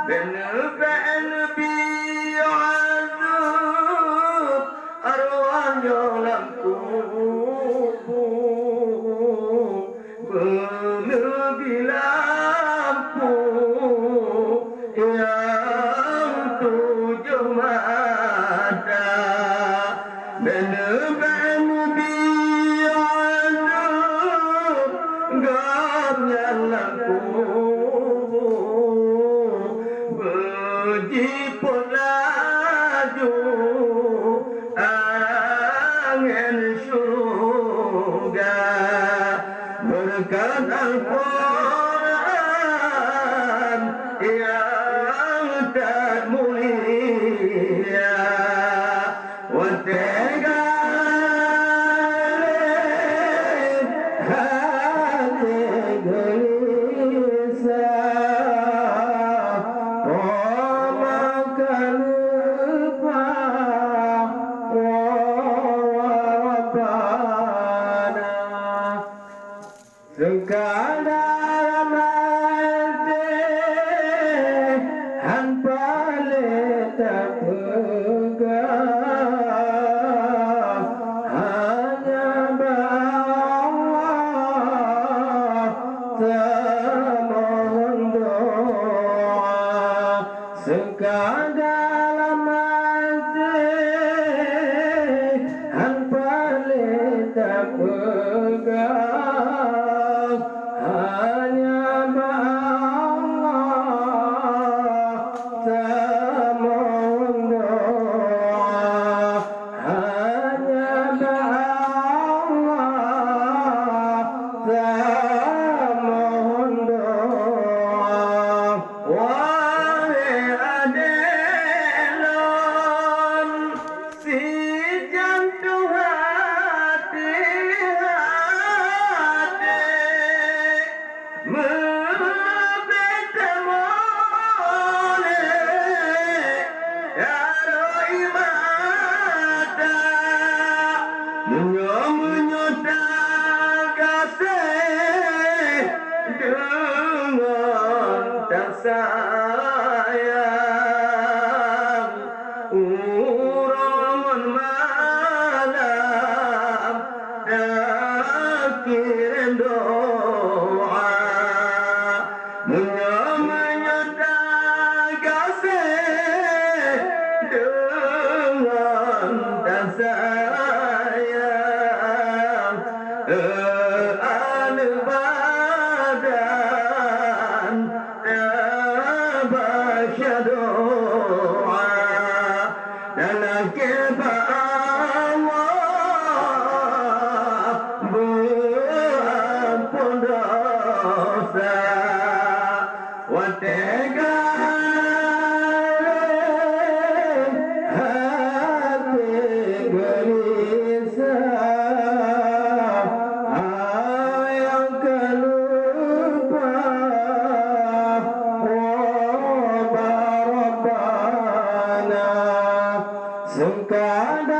بنفعل بعذاب أرواح يلمكم berlebilampu yang tujuh mata meneban biadu gapnya lampu berjiput laju angin surga berkat Al-Quran yang tak mulia watega hati gelisah makan lupa Rabbana sekadar mati hanpa tak pegang hanya Allah termohon doa sekadar mati hanpa tak pegang hanya Allah termohon doa hanya Allah termohon doa wahai adelon si jantung hati sayang urangan malam kirim doa menyatakan kasih dengan tak sayang badan baca doa dalam kebaikan Allah berampun dosa watega hati gelisah yang kelupa Rabbana sekadar